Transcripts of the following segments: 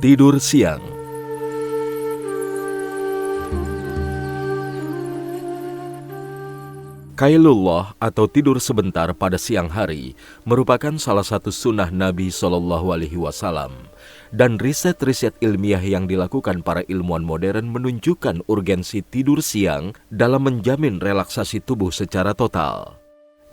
Tidur siang. Qailullah atau tidur sebentar pada siang hari merupakan salah satu sunnah Nabi SAW. Dan riset-riset ilmiah yang dilakukan para ilmuwan modern menunjukkan urgensi tidur siang dalam menjamin relaksasi tubuh secara total.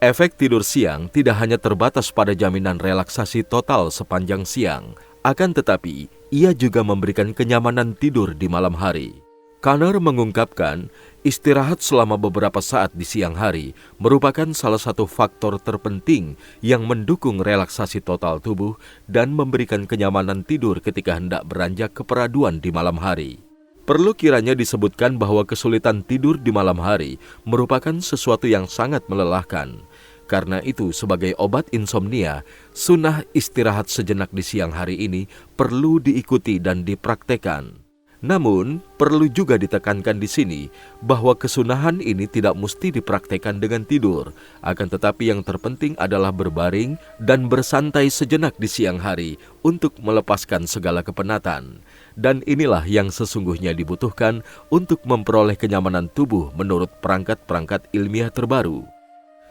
Efek tidur siang tidak hanya terbatas pada jaminan relaksasi total sepanjang siang, akan tetapi ia juga memberikan kenyamanan tidur di malam hari. Kanner mengungkapkan, istirahat selama beberapa saat di siang hari merupakan salah satu faktor terpenting yang mendukung relaksasi total tubuh dan memberikan kenyamanan tidur ketika hendak beranjak ke peraduan di malam hari. Perlu kiranya disebutkan bahwa kesulitan tidur di malam hari merupakan sesuatu yang sangat melelahkan. Karena itu, sebagai obat insomnia, sunnah istirahat sejenak di siang hari ini perlu diikuti dan dipraktekkan. Namun, perlu juga ditekankan di sini bahwa kesunahan ini tidak mesti dipraktekkan dengan tidur. Akan tetapi yang terpenting adalah berbaring dan bersantai sejenak di siang hari untuk melepaskan segala kepenatan. Dan inilah yang sesungguhnya dibutuhkan untuk memperoleh kenyamanan tubuh menurut perangkat-perangkat ilmiah terbaru.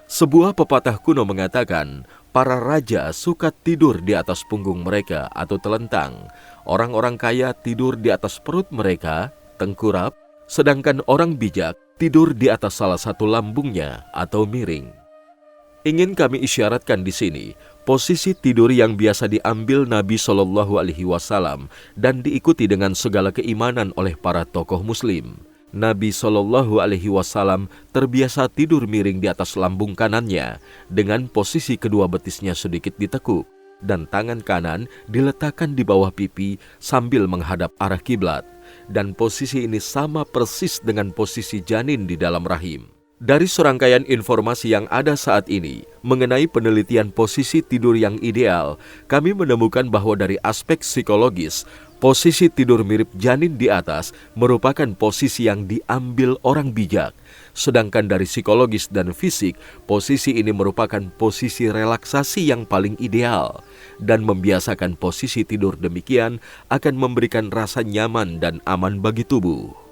Sebuah pepatah kuno mengatakan, para raja suka tidur di atas punggung mereka atau telentang. Orang-orang kaya tidur di atas perut mereka, tengkurap, sedangkan orang bijak tidur di atas salah satu lambungnya atau miring. Ingin kami isyaratkan di sini, posisi tidur yang biasa diambil Nabi SAW dan diikuti dengan segala keimanan oleh para tokoh Muslim. Nabi SAW terbiasa tidur miring di atas lambung kanannya dengan posisi kedua betisnya sedikit ditekuk dan tangan kanan diletakkan di bawah pipi sambil menghadap arah kiblat, dan posisi ini sama persis dengan posisi janin di dalam rahim. Dari serangkaian informasi yang ada saat ini mengenai penelitian posisi tidur yang ideal, kami menemukan bahwa dari aspek psikologis, posisi tidur mirip janin di atas merupakan posisi yang diambil orang bijak. Sedangkan dari psikologis dan fisik, posisi ini merupakan posisi relaksasi yang paling ideal. Dan membiasakan posisi tidur demikian akan memberikan rasa nyaman dan aman bagi tubuh.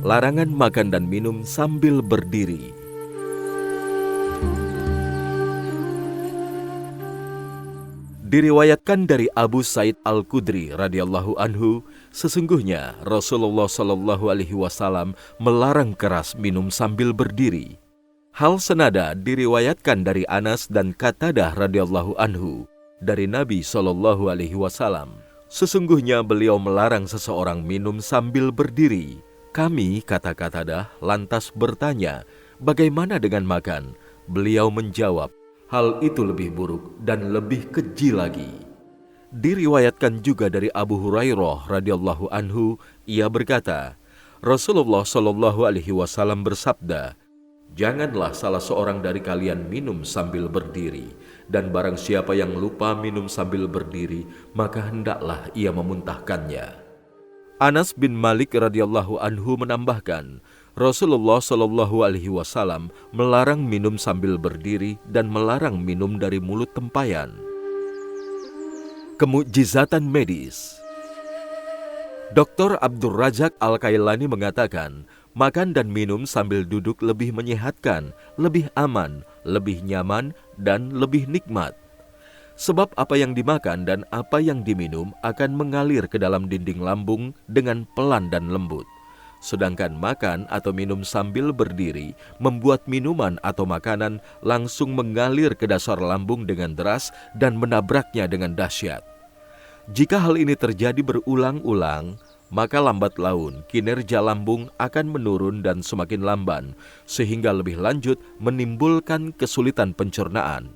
Larangan makan dan minum sambil berdiri. Diriwayatkan dari Abu Sa'id Al-Khudri radhiyallahu anhu, sesungguhnya Rasulullah SAW melarang keras minum sambil berdiri. Hal senada diriwayatkan dari Anas dan Qatadah radhiyallahu anhu dari Nabi SAW. Sesungguhnya beliau melarang seseorang minum sambil berdiri. Kami, kata Qatadah, lantas bertanya, bagaimana dengan makan? Beliau menjawab, hal itu lebih buruk dan lebih keji lagi. Diriwayatkan juga dari Abu Hurairah radhiyallahu anhu, ia berkata, Rasulullah SAW bersabda, janganlah salah seorang dari kalian minum sambil berdiri, dan barang siapa yang lupa minum sambil berdiri, maka hendaklah ia memuntahkannya. Anas bin Malik radhiyallahu anhu menambahkan, Rasulullah SAW melarang minum sambil berdiri dan melarang minum dari mulut tempayan. Kemukjizatan medis. Dr. Abdul Razak Al-Kailani mengatakan, makan dan minum sambil duduk lebih menyehatkan, lebih aman, lebih nyaman, dan lebih nikmat. Sebab apa yang dimakan dan apa yang diminum akan mengalir ke dalam dinding lambung dengan pelan dan lembut. Sedangkan makan atau minum sambil berdiri membuat minuman atau makanan langsung mengalir ke dasar lambung dengan deras dan menabraknya dengan dahsyat. Jika hal ini terjadi berulang-ulang, maka lambat laun kinerja lambung akan menurun dan semakin lamban, sehingga lebih lanjut menimbulkan kesulitan pencernaan.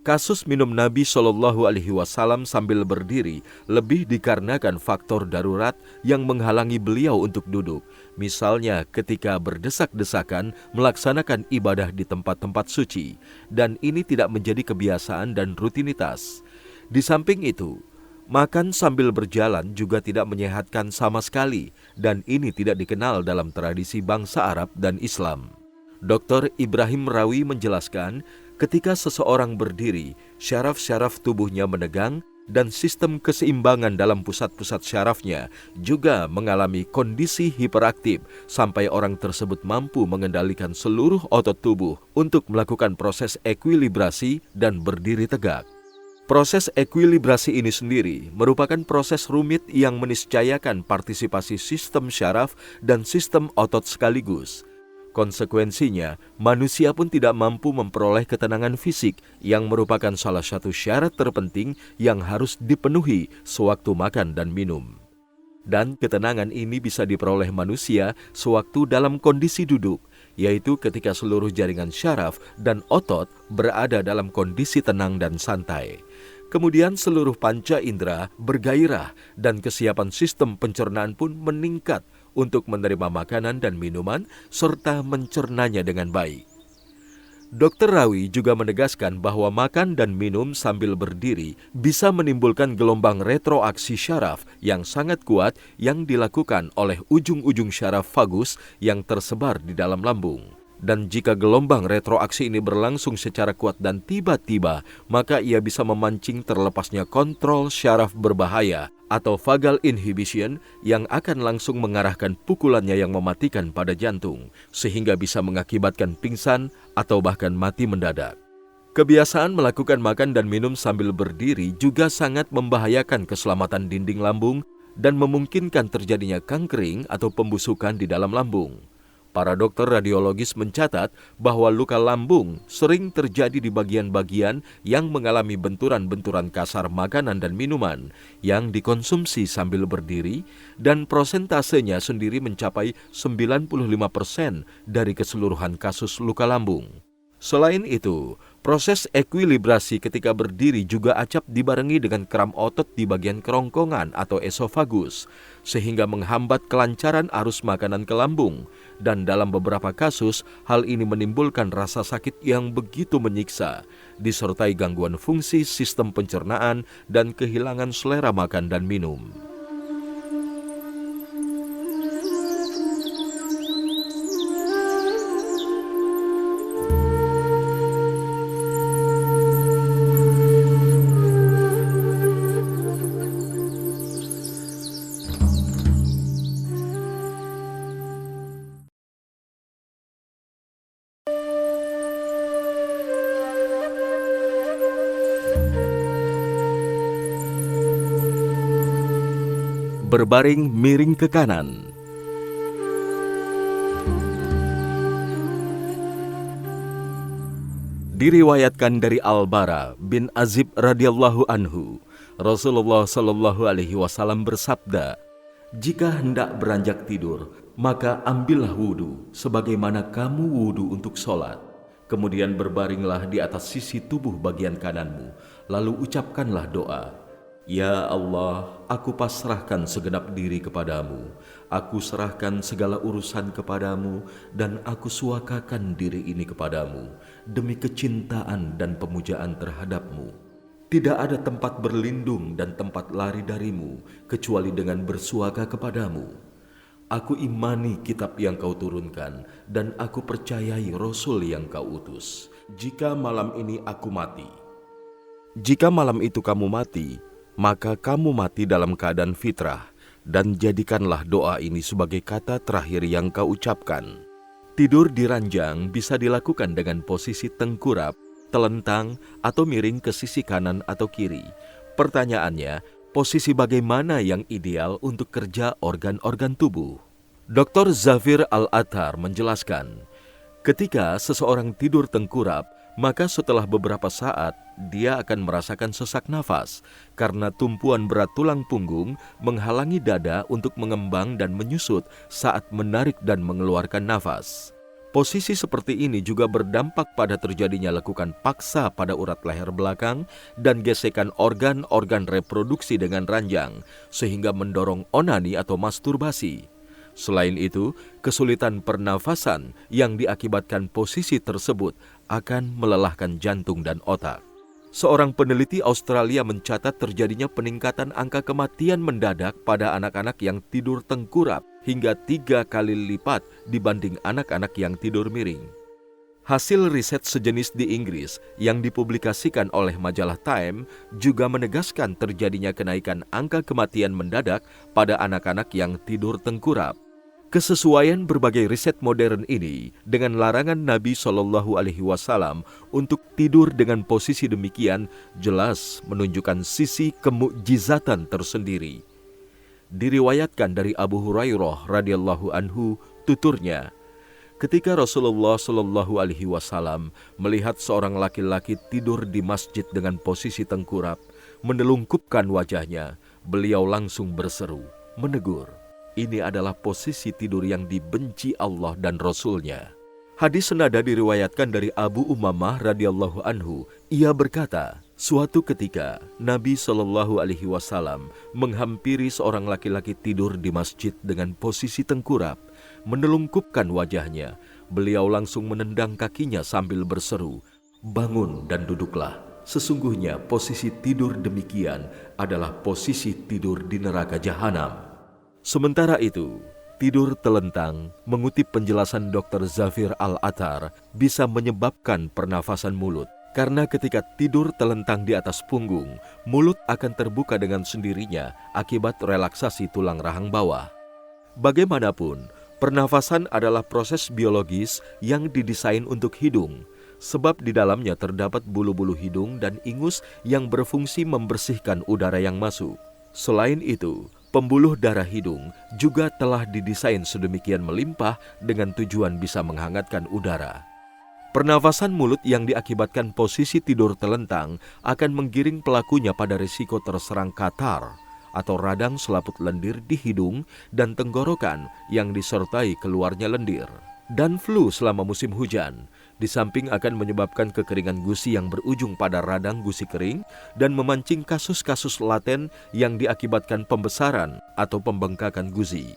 Kasus minum Nabi Shallallahu Alaihi Wasallam sambil berdiri lebih dikarenakan faktor darurat yang menghalangi beliau untuk duduk. Misalnya ketika berdesak-desakan melaksanakan ibadah di tempat-tempat suci, dan ini tidak menjadi kebiasaan dan rutinitas. Di samping itu, makan sambil berjalan juga tidak menyehatkan sama sekali, dan ini tidak dikenal dalam tradisi bangsa Arab dan Islam. Dr. Ibrahim Rawi menjelaskan, ketika seseorang berdiri, syaraf-syaraf tubuhnya menegang dan sistem keseimbangan dalam pusat-pusat syarafnya juga mengalami kondisi hiperaktif sampai orang tersebut mampu mengendalikan seluruh otot tubuh untuk melakukan proses ekuilibrasi dan berdiri tegak. Proses ekuilibrasi ini sendiri merupakan proses rumit yang meniscayakan partisipasi sistem syaraf dan sistem otot sekaligus. Konsekuensinya, manusia pun tidak mampu memperoleh ketenangan fisik yang merupakan salah satu syarat terpenting yang harus dipenuhi sewaktu makan dan minum. Dan ketenangan ini bisa diperoleh manusia sewaktu dalam kondisi duduk, yaitu ketika seluruh jaringan syaraf dan otot berada dalam kondisi tenang dan santai. Kemudian seluruh panca indera bergairah dan kesiapan sistem pencernaan pun meningkat untuk menerima makanan dan minuman serta mencernanya dengan baik. Dr. Rawi juga menegaskan bahwa makan dan minum sambil berdiri bisa menimbulkan gelombang retroaksi syaraf yang sangat kuat yang dilakukan oleh ujung-ujung syaraf vagus yang tersebar di dalam lambung. Dan jika gelombang retroaksi ini berlangsung secara kuat dan tiba-tiba, maka ia bisa memancing terlepasnya kontrol syaraf berbahaya atau vagal inhibition yang akan langsung mengarahkan pukulannya yang mematikan pada jantung, sehingga bisa mengakibatkan pingsan atau bahkan mati mendadak. Kebiasaan melakukan makan dan minum sambil berdiri juga sangat membahayakan keselamatan dinding lambung dan memungkinkan terjadinya kankering atau pembusukan di dalam lambung. Para dokter radiologis mencatat bahwa luka lambung sering terjadi di bagian-bagian yang mengalami benturan-benturan kasar makanan dan minuman yang dikonsumsi sambil berdiri, dan prosentasenya sendiri mencapai 95% dari keseluruhan kasus luka lambung. Selain itu, proses ekuilibrasi ketika berdiri juga acap dibarengi dengan kram otot di bagian kerongkongan atau esofagus, sehingga menghambat kelancaran arus makanan ke lambung, dan dalam beberapa kasus, hal ini menimbulkan rasa sakit yang begitu menyiksa, disertai gangguan fungsi sistem pencernaan dan kehilangan selera makan dan minum. Berbaring miring ke kanan. Diriwayatkan dari Al-Bara bin Azib radhiyallahu anhu, Rasulullah Shallallahu Alaihi Wasallam bersabda, "Jika hendak beranjak tidur, maka ambillah wudhu, sebagaimana kamu wudhu untuk sholat. Kemudian berbaringlah di atas sisi tubuh bagian kananmu, lalu ucapkanlah doa. Ya Allah, aku pasrahkan segenap diri kepadamu, aku serahkan segala urusan kepadamu, dan aku suakakan diri ini kepadamu, demi kecintaan dan pemujaan terhadapmu. Tidak ada tempat berlindung dan tempat lari darimu, kecuali dengan bersuaka kepadamu. Aku imani kitab yang kau turunkan, dan aku percayai Rasul yang kau utus. Jika malam ini aku mati, jika malam itu kamu mati, maka kamu mati dalam keadaan fitrah, dan jadikanlah doa ini sebagai kata terakhir yang kau ucapkan." Tidur di ranjang bisa dilakukan dengan posisi tengkurap, telentang, atau miring ke sisi kanan atau kiri. Pertanyaannya, posisi bagaimana yang ideal untuk kerja organ-organ tubuh? Dr. Zafir Al-Athar menjelaskan, ketika seseorang tidur tengkurap, maka setelah beberapa saat dia akan merasakan sesak nafas karena tumpuan berat tulang punggung menghalangi dada untuk mengembang dan menyusut saat menarik dan mengeluarkan nafas. Posisi seperti ini juga berdampak pada terjadinya lekukan paksa pada urat leher belakang dan gesekan organ-organ reproduksi dengan ranjang, sehingga mendorong onani atau masturbasi. Selain itu, kesulitan pernafasan yang diakibatkan posisi tersebut akan melelahkan jantung dan otak. Seorang peneliti Australia mencatat terjadinya peningkatan angka kematian mendadak pada anak-anak yang tidur tengkurap hingga 3 kali lipat dibanding anak-anak yang tidur miring. Hasil riset sejenis di Inggris yang dipublikasikan oleh majalah Time juga menegaskan terjadinya kenaikan angka kematian mendadak pada anak-anak yang tidur tengkurap. Kesesuaian berbagai riset modern ini dengan larangan Nabi Shallallahu Alaihi Wasallam untuk tidur dengan posisi demikian jelas menunjukkan sisi kemukjizatan tersendiri. Diriwayatkan dari Abu Hurairah radhiyallahu anhu, tuturnya, ketika Rasulullah Shallallahu Alaihi Wasallam melihat seorang laki-laki tidur di masjid dengan posisi tengkurap, menelungkupkan wajahnya, beliau langsung berseru, menegur, ini adalah posisi tidur yang dibenci Allah dan Rasul-Nya. Hadis senada diriwayatkan dari Abu Umamah radhiyallahu anhu. Ia berkata, suatu ketika Nabi Shallallahu Alaihi Wasallam menghampiri seorang laki-laki tidur di masjid dengan posisi tengkurap, menelungkupkan wajahnya. Beliau langsung menendang kakinya sambil berseru, bangun dan duduklah. Sesungguhnya posisi tidur demikian adalah posisi tidur di neraka jahanam. Sementara itu, tidur telentang, mengutip penjelasan Dr. Zafir Al-Athar, bisa menyebabkan pernafasan mulut. Karena ketika tidur telentang di atas punggung, mulut akan terbuka dengan sendirinya akibat relaksasi tulang rahang bawah. Bagaimanapun, pernafasan adalah proses biologis yang didesain untuk hidung, sebab di dalamnya terdapat bulu-bulu hidung dan ingus yang berfungsi membersihkan udara yang masuk. Selain itu, pembuluh darah hidung juga telah didesain sedemikian melimpah dengan tujuan bisa menghangatkan udara. Pernafasan mulut yang diakibatkan posisi tidur telentang akan menggiring pelakunya pada risiko terserang katar atau radang selaput lendir di hidung dan tenggorokan yang disertai keluarnya lendir. Dan flu selama musim hujan, di samping akan menyebabkan kekeringan gusi yang berujung pada radang gusi kering dan memancing kasus-kasus laten yang diakibatkan pembesaran atau pembengkakan gusi.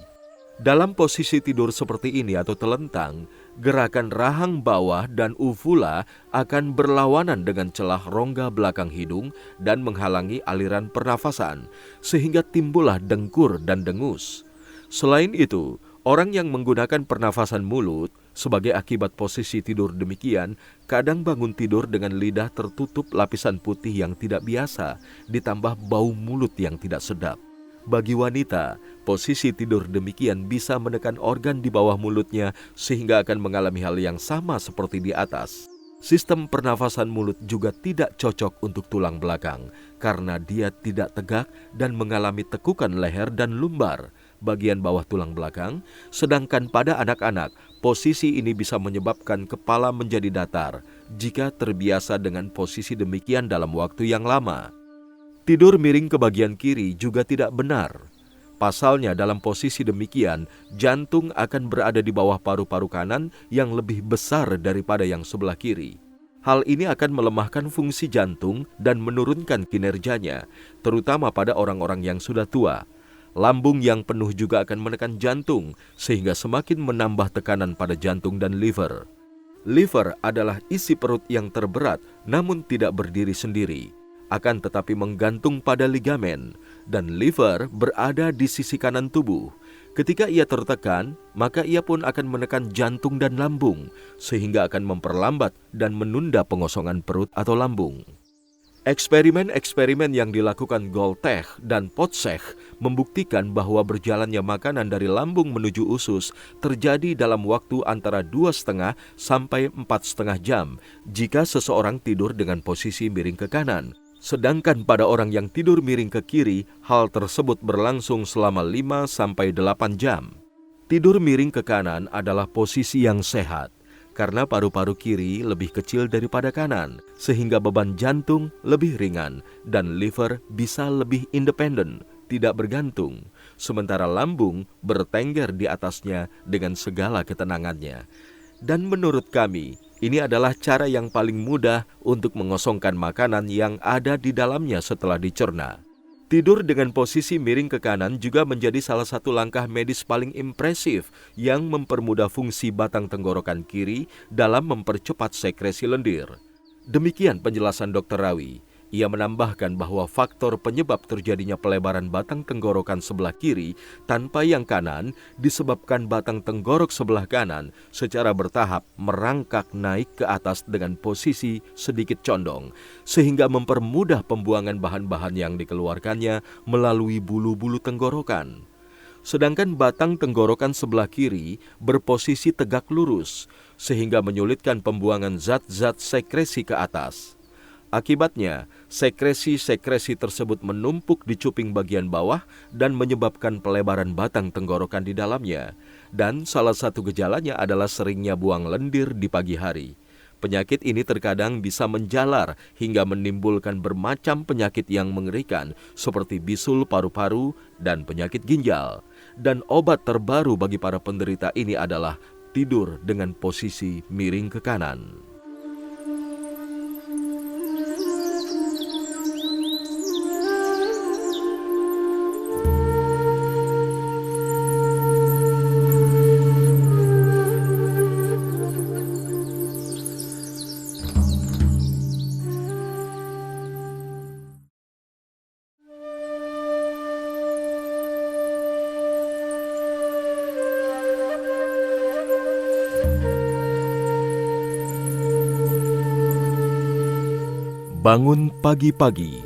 Dalam posisi tidur seperti ini atau telentang, gerakan rahang bawah dan uvula akan berlawanan dengan celah rongga belakang hidung dan menghalangi aliran pernafasan, sehingga timbullah dengkur dan dengus. Selain itu, orang yang menggunakan pernafasan mulut sebagai akibat posisi tidur demikian, kadang bangun tidur dengan lidah tertutup lapisan putih yang tidak biasa, ditambah bau mulut yang tidak sedap. Bagi wanita, posisi tidur demikian bisa menekan organ di bawah mulutnya sehingga akan mengalami hal yang sama seperti di atas. Sistem pernafasan mulut juga tidak cocok untuk tulang belakang karena dia tidak tegak dan mengalami tekukan leher dan lumbar bagian bawah tulang belakang, sedangkan pada anak-anak, posisi ini bisa menyebabkan kepala menjadi datar jika terbiasa dengan posisi demikian dalam waktu yang lama. Tidur miring ke bagian kiri juga tidak benar. Pasalnya dalam posisi demikian, jantung akan berada di bawah paru-paru kanan yang lebih besar daripada yang sebelah kiri. Hal ini akan melemahkan fungsi jantung dan menurunkan kinerjanya, terutama pada orang-orang yang sudah tua. Lambung yang penuh juga akan menekan jantung, sehingga semakin menambah tekanan pada jantung dan liver. Liver adalah isi perut yang terberat, namun tidak berdiri sendiri, akan tetapi menggantung pada ligamen, dan liver berada di sisi kanan tubuh. Ketika ia tertekan, maka ia pun akan menekan jantung dan lambung, sehingga akan memperlambat dan menunda pengosongan perut atau lambung. Eksperimen-eksperimen yang dilakukan Goltech dan Potsech membuktikan bahwa berjalannya makanan dari lambung menuju usus terjadi dalam waktu antara 2,5 sampai 4,5 jam jika seseorang tidur dengan posisi miring ke kanan. Sedangkan pada orang yang tidur miring ke kiri, hal tersebut berlangsung selama 5 sampai 8 jam. Tidur miring ke kanan adalah posisi yang sehat, karena paru-paru kiri lebih kecil daripada kanan, sehingga beban jantung lebih ringan dan liver bisa lebih independen, tidak bergantung, sementara lambung bertengger di atasnya dengan segala ketenangannya. Dan menurut kami, ini adalah cara yang paling mudah untuk mengosongkan makanan yang ada di dalamnya setelah dicerna. Tidur dengan posisi miring ke kanan juga menjadi salah satu langkah medis paling impresif yang mempermudah fungsi batang tenggorokan kiri dalam mempercepat sekresi lendir. Demikian penjelasan Dr. Rawi. Ia menambahkan bahwa faktor penyebab terjadinya pelebaran batang tenggorokan sebelah kiri tanpa yang kanan disebabkan batang tenggorok sebelah kanan secara bertahap merangkak naik ke atas dengan posisi sedikit condong, sehingga mempermudah pembuangan bahan-bahan yang dikeluarkannya melalui bulu-bulu tenggorokan. Sedangkan batang tenggorokan sebelah kiri berposisi tegak lurus, sehingga menyulitkan pembuangan zat-zat sekresi ke atas. Akibatnya, sekresi-sekresi tersebut menumpuk di cuping bagian bawah dan menyebabkan pelebaran batang tenggorokan di dalamnya. Dan salah satu gejalanya adalah seringnya buang lendir di pagi hari. Penyakit ini terkadang bisa menjalar hingga menimbulkan bermacam penyakit yang mengerikan seperti bisul paru-paru dan penyakit ginjal. Dan obat terbaru bagi para penderita ini adalah tidur dengan posisi miring ke kanan. Bangun pagi-pagi.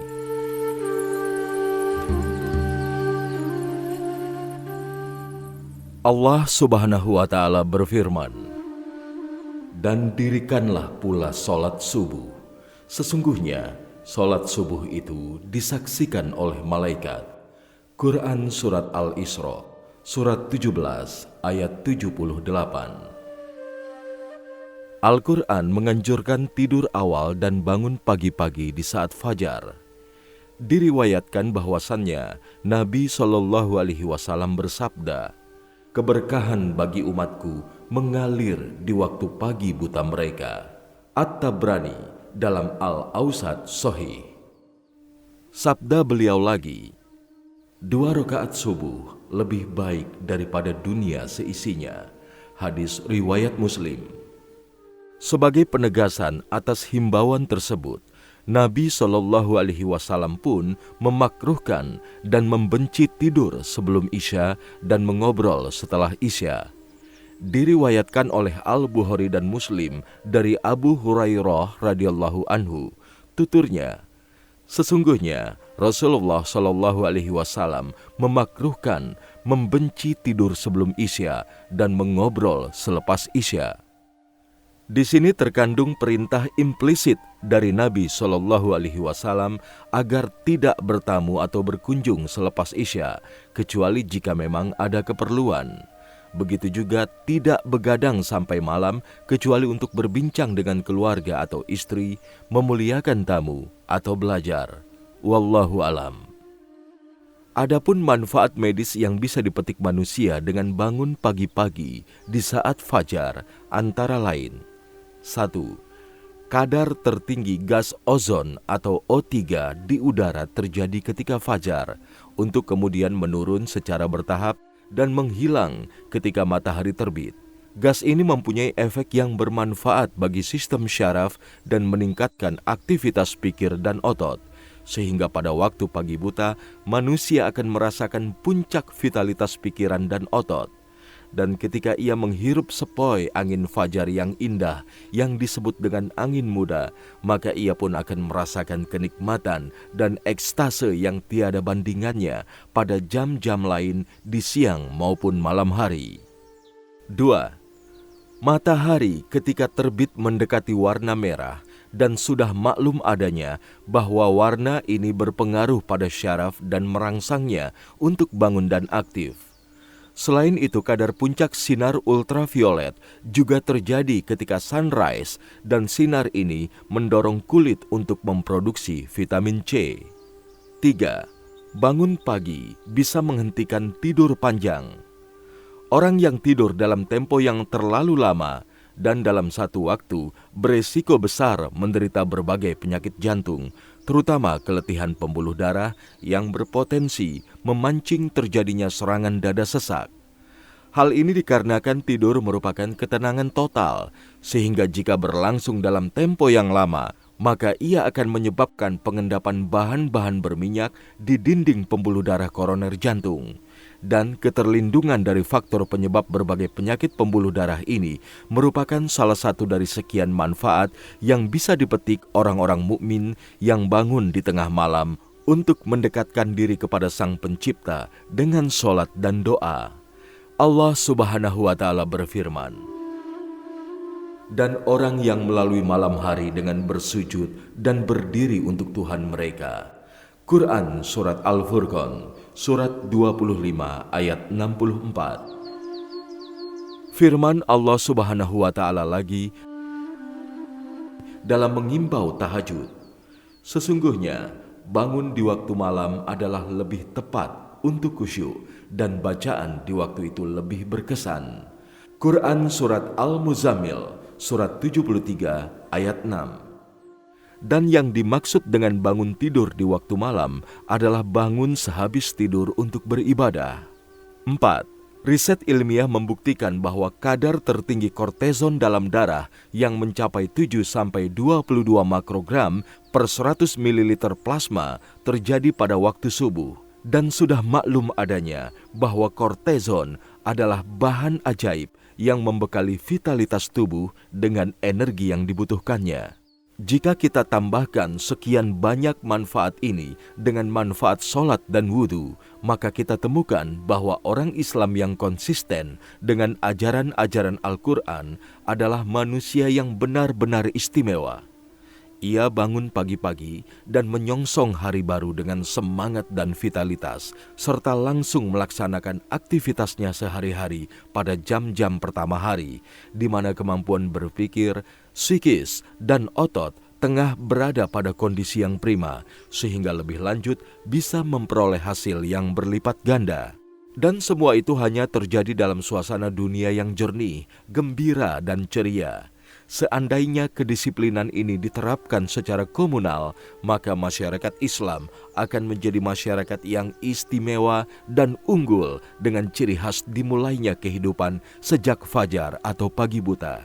Allah Subhanahu wa Ta'ala berfirman, "Dan dirikanlah pula solat subuh. Sesungguhnya solat subuh itu disaksikan oleh malaikat." Quran Surat Al-Isra, Surat 17 ayat 78. Al-Quran menganjurkan tidur awal dan bangun pagi-pagi di saat fajar. Diriwayatkan bahwasannya Nabi SAW bersabda, "Keberkahan bagi umatku mengalir di waktu pagi buta mereka." At-Tabrani dalam Al-Awsat Sahih. Sabda beliau lagi, 2 rakaat subuh lebih baik daripada dunia seisinya. Hadis riwayat Muslim. Sebagai penegasan atas himbauan tersebut, Nabi SAW pun memakruhkan dan membenci tidur sebelum Isya dan mengobrol setelah Isya. Diriwayatkan oleh Al-Bukhari dan Muslim dari Abu Hurairah radhiyallahu anhu, tuturnya, "Sesungguhnya Rasulullah SAW memakruhkan membenci tidur sebelum Isya dan mengobrol selepas Isya." Di sini terkandung perintah implisit dari Nabi SAW agar tidak bertamu atau berkunjung selepas Isya, kecuali jika memang ada keperluan. Begitu juga tidak begadang sampai malam, kecuali untuk berbincang dengan keluarga atau istri, memuliakan tamu, atau belajar. Wallahu alam. Adapun manfaat medis yang bisa dipetik manusia dengan bangun pagi-pagi di saat fajar antara lain: 1. Kadar tertinggi gas ozon atau O3 di udara terjadi ketika fajar, untuk kemudian menurun secara bertahap dan menghilang ketika matahari terbit. Gas ini mempunyai efek yang bermanfaat bagi sistem syaraf dan meningkatkan aktivitas pikir dan otot, sehingga pada waktu pagi buta manusia akan merasakan puncak vitalitas pikiran dan otot. Dan ketika ia menghirup sepoi angin fajar yang indah yang disebut dengan angin muda, maka ia pun akan merasakan kenikmatan dan ekstase yang tiada bandingannya pada jam-jam lain di siang maupun malam hari. 2. Matahari ketika terbit mendekati warna merah, dan sudah maklum adanya bahwa warna ini berpengaruh pada syaraf dan merangsangnya untuk bangun dan aktif. Selain itu, kadar puncak sinar ultraviolet juga terjadi ketika sunrise, dan sinar ini mendorong kulit untuk memproduksi vitamin C. 3. Bangun pagi bisa menghentikan tidur panjang. Orang yang tidur dalam tempo yang terlalu lama dan dalam satu waktu beresiko besar menderita berbagai penyakit jantung, terutama keletihan pembuluh darah yang berpotensi memancing terjadinya serangan dada sesak. Hal ini dikarenakan tidur merupakan ketenangan total, sehingga jika berlangsung dalam tempo yang lama, maka ia akan menyebabkan pengendapan bahan-bahan berminyak di dinding pembuluh darah koroner jantung. Dan keterlindungan dari faktor penyebab berbagai penyakit pembuluh darah ini merupakan salah satu dari sekian manfaat yang bisa dipetik orang-orang mukmin yang bangun di tengah malam untuk mendekatkan diri kepada Sang Pencipta dengan sholat dan doa. Allah Subhanahu wa Ta'ala berfirman, "Dan orang yang melalui malam hari dengan bersujud dan berdiri untuk Tuhan mereka." Quran Surat Al-Furqan, Surat 25 ayat 64. Firman Allah Subhanahu wa Ta'ala lagi dalam mengimbau tahajud, "Sesungguhnya bangun di waktu malam adalah lebih tepat untuk khusyuk, dan bacaan di waktu itu lebih berkesan." Quran Surat Al-Muzammil, Surat 73 ayat 6. Dan yang dimaksud dengan bangun tidur di waktu malam adalah bangun sehabis tidur untuk beribadah. 4. Riset ilmiah membuktikan bahwa kadar tertinggi kortizon dalam darah yang mencapai 7-22 makrogram per 100 ml plasma terjadi pada waktu subuh. Dan sudah maklum adanya bahwa kortizon adalah bahan ajaib yang membekali vitalitas tubuh dengan energi yang dibutuhkannya. Jika kita tambahkan sekian banyak manfaat ini dengan manfaat sholat dan wudhu, maka kita temukan bahwa orang Islam yang konsisten dengan ajaran-ajaran Al-Quran adalah manusia yang benar-benar istimewa. Ia bangun pagi-pagi dan menyongsong hari baru dengan semangat dan vitalitas, serta langsung melaksanakan aktivitasnya sehari-hari pada jam-jam pertama hari, di mana kemampuan berpikir, psikis, dan otot tengah berada pada kondisi yang prima, sehingga lebih lanjut bisa memperoleh hasil yang berlipat ganda. Dan semua itu hanya terjadi dalam suasana dunia yang jernih, gembira, dan ceria. Seandainya kedisiplinan ini diterapkan secara komunal, maka masyarakat Islam akan menjadi masyarakat yang istimewa dan unggul dengan ciri khas dimulainya kehidupan sejak fajar atau pagi buta.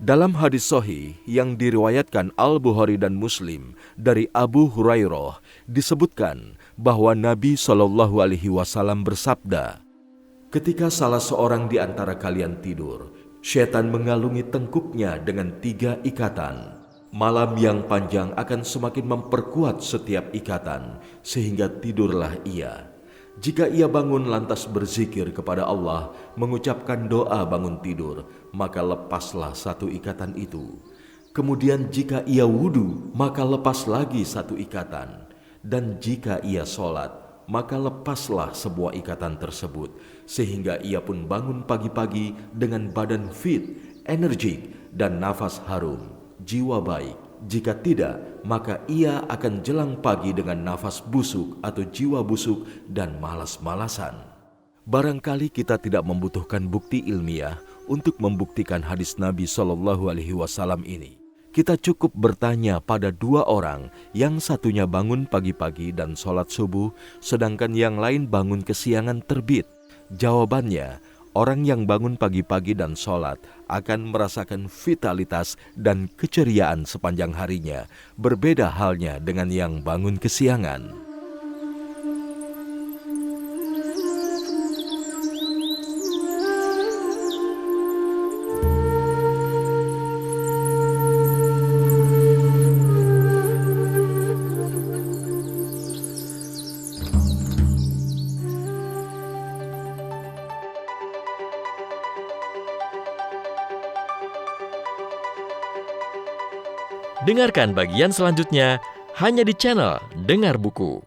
Dalam hadis sahih yang diriwayatkan Al-Bukhari dan Muslim dari Abu Hurairah disebutkan bahwa Nabi SAW bersabda, "Ketika salah seorang di antara kalian tidur, syaitan mengalungi tengkuknya dengan 3 ikatan. Malam yang panjang akan semakin memperkuat setiap ikatan, sehingga tidurlah ia. Jika ia bangun lantas berzikir kepada Allah, mengucapkan doa bangun tidur, maka lepaslah 1 ikatan itu. Kemudian jika ia wudhu, maka lepas lagi 1 ikatan. Dan jika ia sholat, maka lepaslah sebuah ikatan tersebut, sehingga ia pun bangun pagi-pagi dengan badan fit, energik, dan nafas harum, jiwa baik. Jika tidak, maka ia akan jelang pagi dengan nafas busuk atau jiwa busuk dan malas-malasan." Barangkali kita tidak membutuhkan bukti ilmiah untuk membuktikan hadis Nabi SAW ini. Kita cukup bertanya pada 2 orang, yang satunya bangun pagi-pagi dan sholat subuh, sedangkan yang lain bangun kesiangan terbit. Jawabannya, orang yang bangun pagi-pagi dan sholat akan merasakan vitalitas dan keceriaan sepanjang harinya, berbeda halnya dengan yang bangun kesiangan. Dengarkan bagian selanjutnya hanya di channel Dengar Buku.